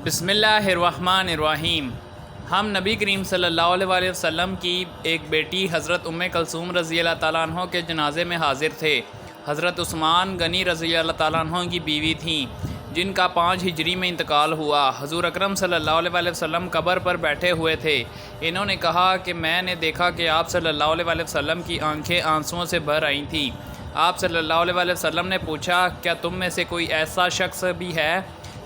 بسم اللہ الرحمن الرحیم۔ ہم نبی کریم صلی اللہ علیہ وسلم کی ایک بیٹی حضرت کلثوم رضی اللہ تعالیٰ عنہ کے جنازے میں حاضر تھے۔ حضرت عثمان غنی رضی اللہ تعالیٰ عنہ کی بیوی تھیں جن کا 5 ہجری میں انتقال ہوا۔ حضور اکرم صلی اللہ علیہ وسلم قبر پر بیٹھے ہوئے تھے۔ انہوں نے کہا کہ میں نے دیکھا کہ آپ صلی اللہ علیہ وسلم کی آنکھیں آنسوؤں سے بھر آئی تھیں۔ آپ صلی اللہ علیہ وسلم نے پوچھا، کیا تم میں سے کوئی ایسا شخص بھی ہے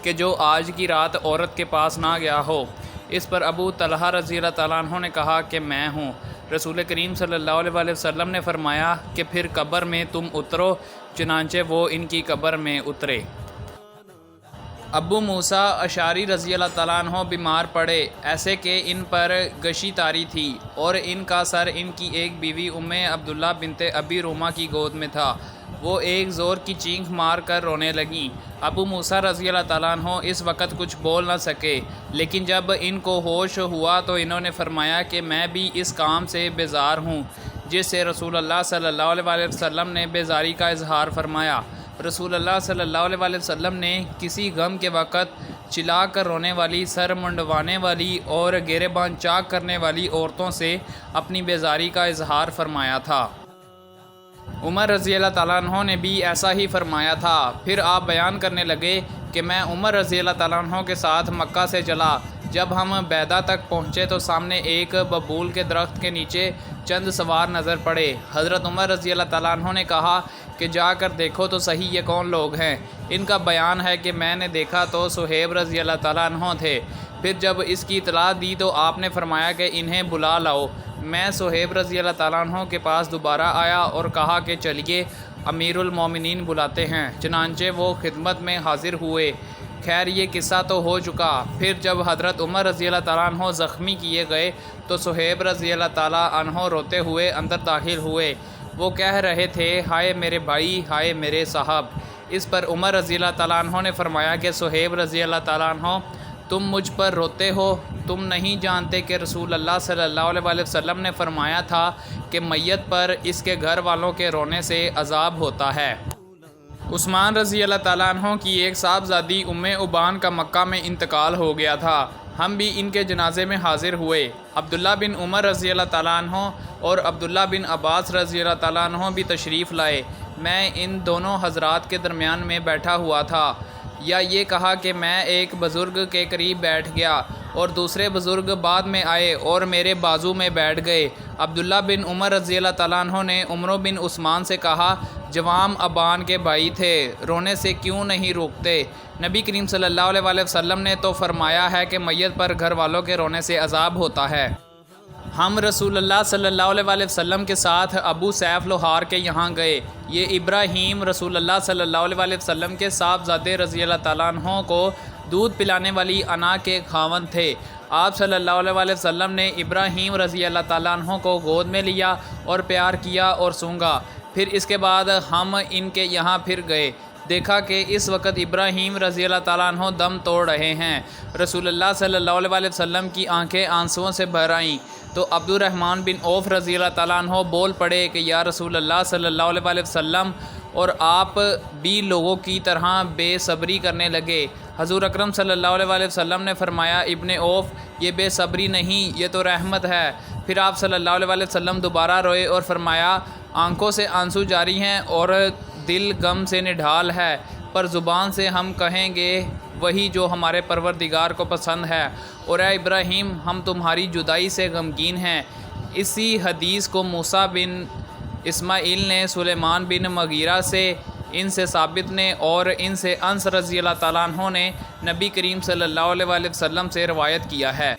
کہ جو آج کی رات عورت کے پاس نہ گیا ہو؟ اس پر ابو طلحہ رضی اللہ تعالیٰ عنہ نے کہا کہ میں ہوں۔ رسول کریم صلی اللہ علیہ وسلم نے فرمایا کہ پھر قبر میں تم اترو، چنانچہ وہ ان کی قبر میں اترے۔ ابو موسیٰ اشعری رضی اللہ تعالیٰ عنہ بیمار پڑے، ایسے کہ ان پر غشی طاری تھی اور ان کا سر ان کی ایک بیوی عبداللہ بنت ابی رومہ کی گود میں تھا۔ وہ ایک زور کی چینخ مار کر رونے لگیں۔ ابو موسیٰ رضی اللہ تعالیٰ عنہ اس وقت کچھ بول نہ سکے، لیکن جب ان کو ہوش ہوا تو انہوں نے فرمایا کہ میں بھی اس کام سے بیزار ہوں جس سے رسول اللہ صلی اللہ علیہ وسلم نے بیزاری کا اظہار فرمایا۔ رسول اللہ صلی اللہ علیہ وسلم نے کسی غم کے وقت چلا کر رونے والی، سر منڈوانے والی اور گریباں چاک کرنے والی عورتوں سے اپنی بیزاری کا اظہار فرمایا تھا۔ عمر رضی اللہ تعالیٰ عنہ نے بھی ایسا ہی فرمایا تھا۔ پھر آپ بیان کرنے لگے کہ میں عمر رضی اللہ تعالیٰ عنہ کے ساتھ مکہ سے چلا۔ جب ہم بیدہ تک پہنچے تو سامنے ایک ببول کے درخت کے نیچے چند سوار نظر پڑے۔ حضرت عمر رضی اللہ تعالیٰ عنہ نے کہا کہ جا کر دیکھو تو صحیح یہ کون لوگ ہیں۔ ان کا بیان ہے کہ میں نے دیکھا تو صہیب رضی اللہ تعالیٰ عنہ تھے۔ پھر جب اس کی اطلاع دی تو آپ نے فرمایا کہ انہیں بلا لاؤ۔ میں صہیب رضی اللہ تعالیٰ عنہ کے پاس دوبارہ آیا اور کہا کہ چلیے امیر المومنین بلاتے ہیں۔ چنانچہ وہ خدمت میں حاضر ہوئے۔ خیر یہ قصہ تو ہو چکا۔ پھر جب حضرت عمر رضی اللہ تعالیٰ عنہ زخمی کیے گئے تو صہیب رضی اللہ تعالیٰ عنہ روتے ہوئے اندر داخل ہوئے۔ وہ کہہ رہے تھے، ہائے میرے بھائی، ہائے میرے صاحب۔ اس پر عمر رضی اللہ تعالیٰ عنہ نے فرمایا کہ صہیب رضی اللہ تعالیٰ عنہ، تم مجھ پر روتے ہو؟ تم نہیں جانتے کہ رسول اللہ صلی اللہ علیہ وسلم نے فرمایا تھا کہ میت پر اس کے گھر والوں کے رونے سے عذاب ہوتا ہے۔ عثمان رضی اللہ تعالیٰ عنہ کی ایک صاحبزادی ابان کا مکہ میں انتقال ہو گیا تھا۔ ہم بھی ان کے جنازے میں حاضر ہوئے۔ عبداللہ بن عمر رضی اللہ تعالیٰ عنہ اور عبداللہ بن عباس رضی اللہ تعالیٰ عنہ بھی تشریف لائے۔ میں ان دونوں حضرات کے درمیان میں بیٹھا ہوا تھا، یا یہ کہا کہ میں ایک بزرگ کے قریب بیٹھ گیا اور دوسرے بزرگ بعد میں آئے اور میرے بازو میں بیٹھ گئے۔ عبداللہ بن عمر رضی اللہ تعالیٰ عنہ نے عمر بن عثمان سے کہا، جوام ابان کے بھائی تھے، رونے سے کیوں نہیں روکتے؟ نبی کریم صلی اللہ علیہ وسلم نے تو فرمایا ہے کہ میت پر گھر والوں کے رونے سے عذاب ہوتا ہے۔ ہم رسول اللہ صلی اللہ علیہ وسلم کے ساتھ ابو سیف لوہار کے یہاں گئے۔ یہ ابراہیم رسول اللہ صلی اللہ علیہ وسلم کے صاحبزادے رضی اللہ تعالیٰ عنہ کو دودھ پلانے والی انا کے خاوند تھے۔ آپ صلی اللہ علیہ وسلم نے ابراہیم رضی اللہ تعالیٰ عنہ کو گود میں لیا اور پیار کیا اور سونگا۔ پھر اس کے بعد ہم ان کے یہاں پھر گئے، دیکھا کہ اس وقت ابراہیم رضی اللہ تعالیٰ عنہ دم توڑ رہے ہیں۔ رسول اللہ صلی اللہ علیہ وسلم کی آنکھیں آنسوؤں سے بھر آئیں تو عبد الرحمن بن عوف رضی اللہ تعالیٰ عنہ بول پڑے کہ یا رسول اللہ صلی اللہ علیہ وسلم، اور آپ بھی لوگوں کی طرح بے صبری کرنے لگے۔ حضور اکرم صلی اللہ علیہ وسلم نے فرمایا، ابن عوف، یہ بے صبری نہیں، یہ تو رحمت ہے۔ پھر آپ صلی اللہ علیہ وسلم دوبارہ روئے اور فرمایا، آنکھوں سے آنسو جاری ہیں اور دل غم سے نڈھال ہے، پر زبان سے ہم کہیں گے وہی جو ہمارے پروردگار کو پسند ہے، اور اے ابراہیم، ہم تمہاری جدائی سے غمگین ہیں۔ اسی حدیث کو موسیٰ بن اسماعیل نے سلیمان بن مغیرہ سے، ان سے ثابت نے اور ان سے انس رضی اللہ تعالیٰ عنہ نے نبی کریم صلی اللہ علیہ وسلم سے روایت کیا ہے۔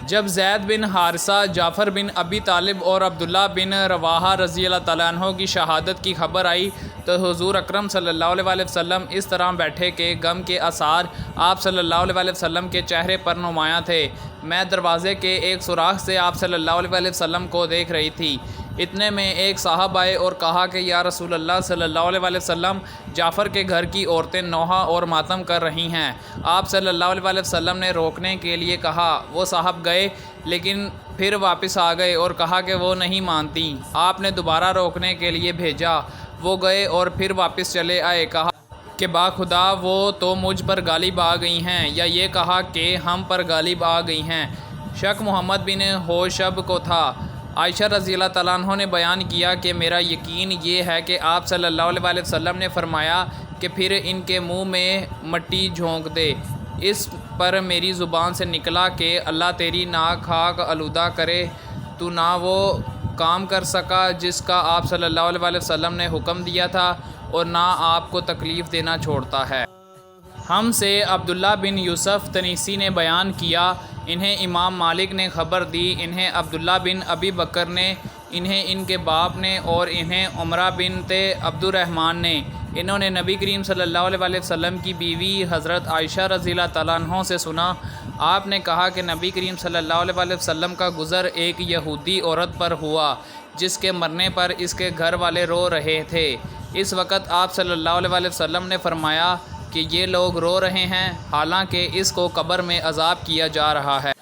جب زید بن حارثہ، جعفر بن ابی طالب اور عبداللہ بن رواحہ رضی اللہ تعالیٰ عنہ کی شہادت کی خبر آئی تو حضور اکرم صلی اللہ علیہ وسلم اس طرح بیٹھے کہ غم کے آثار آپ صلی اللہ علیہ وسلم کے چہرے پر نمایاں تھے۔ میں دروازے کے ایک سوراخ سے آپ صلی اللہ علیہ وسلم کو دیکھ رہی تھی۔ اتنے میں ایک صاحب آئے اور کہا کہ یا رسول اللہ صلی اللہ علیہ وسلم، جعفر کے گھر کی عورتیں نوحہ اور ماتم کر رہی ہیں۔ آپ صلی اللہ علیہ وسلم نے روکنے کے لیے کہا۔ وہ صاحب گئے لیکن پھر واپس آ گئے اور کہا کہ وہ نہیں مانتی۔ آپ نے دوبارہ روکنے کے لیے بھیجا۔ وہ گئے اور پھر واپس چلے آئے، کہا کہ باخدا وہ تو مجھ پر غالب آ گئی ہیں، یا یہ کہا کہ ہم پر غالب آ گئی ہیں۔ شک محمد بن ہوشب کو تھا۔ عائشہ رضی اللہ تعالیٰ عنہ نے بیان کیا کہ میرا یقین یہ ہے کہ آپ صلی اللہ علیہ وآلہ وسلم نے فرمایا کہ پھر ان کے منہ میں مٹی جھونک دے۔ اس پر میری زبان سے نکلا کہ اللہ تیری ناک خاک آلودہ کرے، تو نہ وہ کام کر سکا جس کا آپ صلی اللہ علیہ وآلہ وسلم نے حکم دیا تھا، اور نہ آپ کو تکلیف دینا چھوڑتا ہے۔ ہم سے عبداللہ بن یوسف تنیسی نے بیان کیا، انہیں امام مالک نے خبر دی، انہیں عبداللہ بن ابی بکر نے، انہیں ان کے باپ نے، اور انہیں عمرہ بنت عبد الرحمن نے۔ انہوں نے نبی کریم صلی اللہ علیہ وآلہ وسلم کی بیوی حضرت عائشہ رضی اللہ تعالیٰ عنہ سے سنا، آپ نے کہا کہ نبی کریم صلی اللہ علیہ وآلہ وسلم کا گزر ایک یہودی عورت پر ہوا، جس کے مرنے پر اس کے گھر والے رو رہے تھے۔ اس وقت آپ صلی اللہ علیہ وآلہ وسلم نے فرمایا کہ یہ لوگ رو رہے ہیں، حالانکہ اس کو قبر میں عذاب کیا جا رہا ہے۔